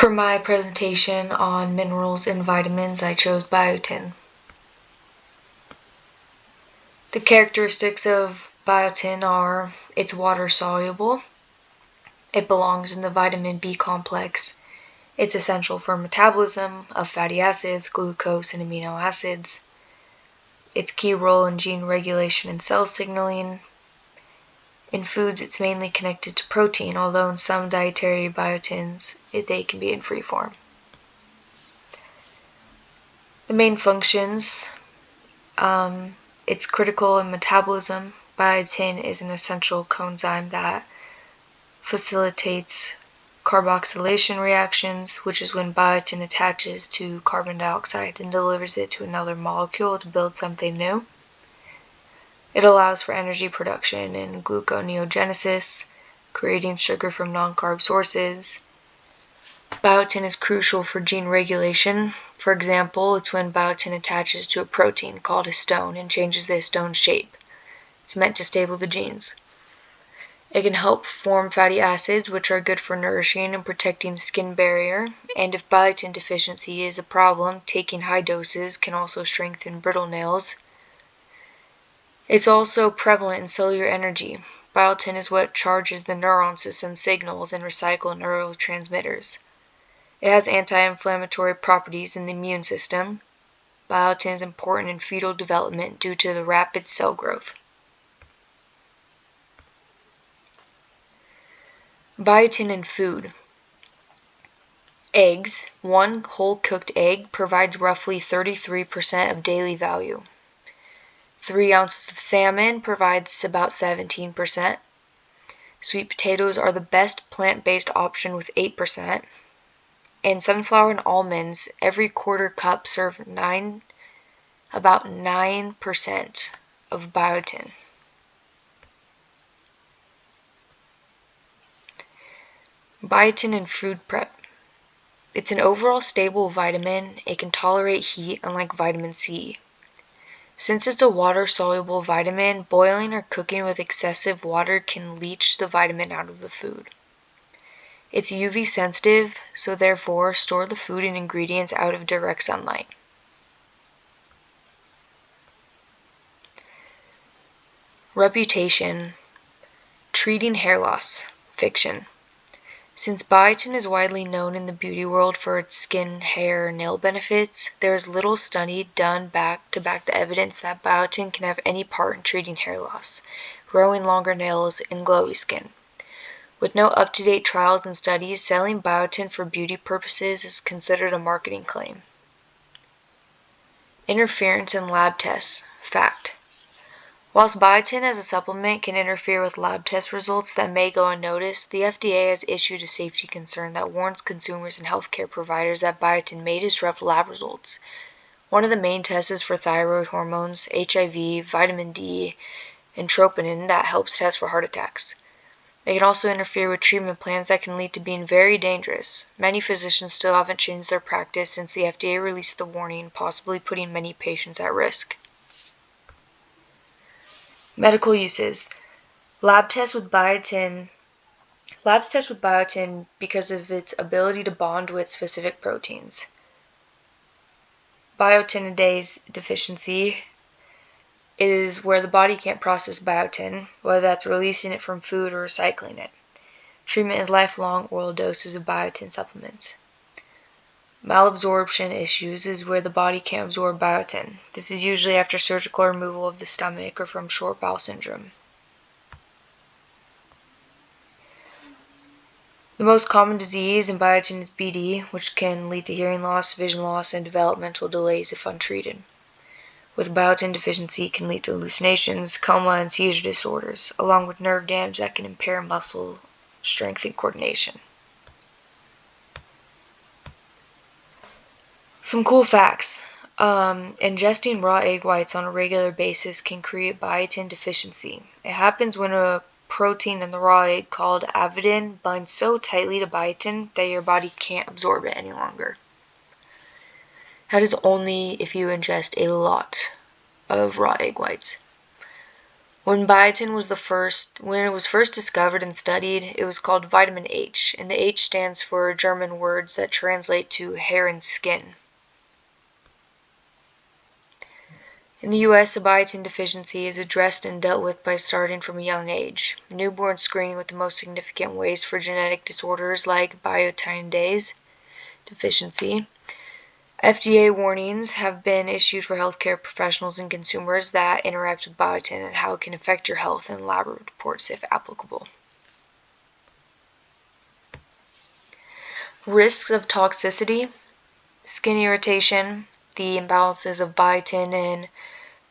For my presentation on minerals and vitamins, I chose biotin. The characteristics of biotin are it's water soluble, it belongs in the vitamin B complex, it's essential for metabolism of fatty acids, glucose, and amino acids, its key role in gene regulation and cell signaling. In foods, it's mainly connected to protein, although in some dietary biotins, they can be in free form. The main functions, it's critical in metabolism. Biotin is an essential coenzyme that facilitates carboxylation reactions, which is when biotin attaches to carbon dioxide and delivers it to another molecule to build something new. It allows for energy production and gluconeogenesis, creating sugar from non-carb sources. Biotin is crucial for gene regulation. For example, it's when biotin attaches to a protein called histone and changes the histone shape. It's meant to stable the genes. It can help form fatty acids, which are good for nourishing and protecting the skin barrier. And if biotin deficiency is a problem, taking high doses can also strengthen brittle nails. It's also prevalent in cellular energy. Biotin is what charges the neurons to send signals and recycle neurotransmitters. It has anti-inflammatory properties in the immune system. Biotin is important in fetal development due to the rapid cell growth. Biotin in food. Eggs. One whole cooked egg provides roughly 33% of daily value. 3 ounces of salmon provides about 17%. Sweet potatoes are the best plant-based option with 8%. And sunflower and almonds, every quarter cup serve about 9% of biotin. Biotin in food prep. It's an overall stable vitamin. It can tolerate heat, unlike vitamin C. Since it's a water-soluble vitamin, boiling or cooking with excessive water can leach the vitamin out of the food. It's UV sensitive, so therefore store the food and ingredients out of direct sunlight. Reputation. Treating hair loss. Fiction. Since biotin is widely known in the beauty world for its skin, hair, and nail benefits, there is little study done to back the evidence that biotin can have any part in treating hair loss, growing longer nails, and glowy skin. With no up-to-date trials and studies, selling biotin for beauty purposes is considered a marketing claim. Interference in lab tests. Fact. Whilst biotin as a supplement can interfere with lab test results that may go unnoticed, the FDA has issued a safety concern that warns consumers and healthcare providers that biotin may disrupt lab results. One of the main tests is for thyroid hormones, HIV, vitamin D, and troponin that helps test for heart attacks. It can also interfere with treatment plans that can lead to being very dangerous. Many physicians still haven't changed their practice since the FDA released the warning, possibly putting many patients at risk. Medical uses. Labs test with biotin because of its ability to bond with specific proteins. Biotinidase deficiency is where the body can't process biotin, whether that's releasing it from food or recycling it. Treatment is lifelong oral doses of biotin supplements. Malabsorption issues is where the body can't absorb biotin. This is usually after surgical removal of the stomach or from short bowel syndrome. The most common disease in biotin is BD, which can lead to hearing loss, vision loss, and developmental delays if untreated. With biotin deficiency, it can lead to hallucinations, coma, and seizure disorders, along with nerve damage that can impair muscle strength and coordination. Some cool facts. Ingesting raw egg whites on a regular basis can create biotin deficiency. It happens when a protein in the raw egg called avidin binds so tightly to biotin that your body can't absorb it any longer. That is only if you ingest a lot of raw egg whites. When biotin was when it was first discovered and studied, it was called vitamin H, and the H stands for German words that translate to hair and skin. In the US, a biotin deficiency is addressed and dealt with by starting from a young age. Newborn screening with the most significant ways for genetic disorders like biotin deficiency. FDA warnings have been issued for healthcare professionals and consumers that interact with biotin and how it can affect your health, and lab reports if applicable. Risks of toxicity: skin irritation. The imbalances of biotin and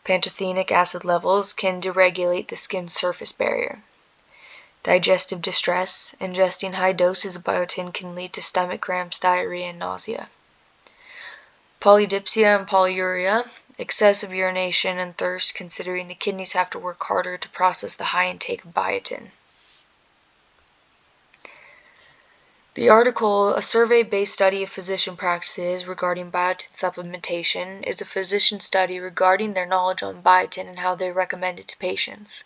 pantothenic acid levels can deregulate the skin's surface barrier. Digestive distress. Ingesting high doses of biotin can lead to stomach cramps, diarrhea, and nausea. Polydipsia and polyuria. Excessive urination and thirst, considering the kidneys have to work harder to process the high intake of biotin. The article, A Survey-Based Study of Physician Practices Regarding Biotin Supplementation, is a physician study regarding their knowledge on biotin and how they recommend it to patients.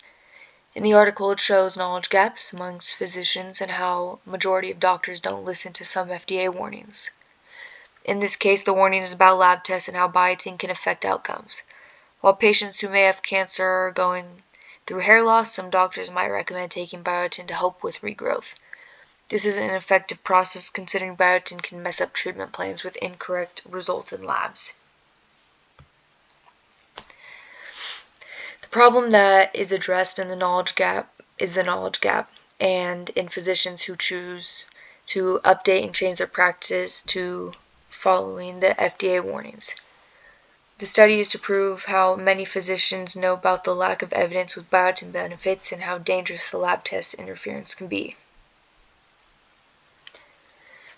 In the article, it shows knowledge gaps amongst physicians and how majority of doctors don't listen to some FDA warnings. In this case, the warning is about lab tests and how biotin can affect outcomes. While patients who may have cancer are going through hair loss, some doctors might recommend taking biotin to help with regrowth. This is an effective process considering biotin can mess up treatment plans with incorrect results in labs. The problem that is addressed in the knowledge gap is the knowledge gap, and in physicians who choose to update and change their practices to following the FDA warnings. The study is to prove how many physicians know about the lack of evidence with biotin benefits and how dangerous the lab test interference can be.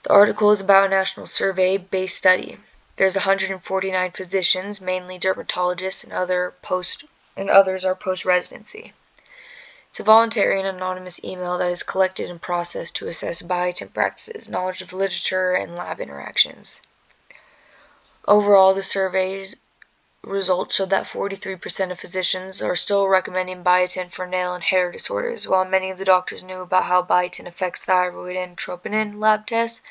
The article is about a national survey-based study. There's 149 physicians, mainly dermatologists, and others are post-residency. It's a voluntary and anonymous email that is collected and processed to assess biotin practices, knowledge of literature, and lab interactions. Overall, the survey's results showed that 43% of physicians are still recommending biotin for nail and hair disorders. While many of the doctors knew about how biotin affects thyroid and troponin lab tests,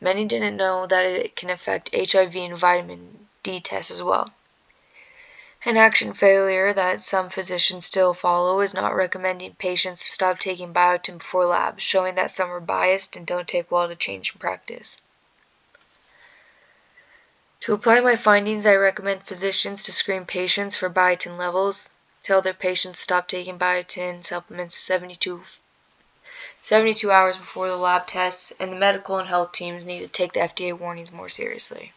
many didn't know that it can affect HIV and vitamin D tests as well. An action failure that some physicians still follow is not recommending patients to stop taking biotin before labs, showing that some are biased and don't take well to change in practice. To apply my findings, I recommend physicians to screen patients for biotin levels, tell their patients to stop taking biotin supplements 72 hours before the lab tests, and the medical and health teams need to take the FDA warnings more seriously.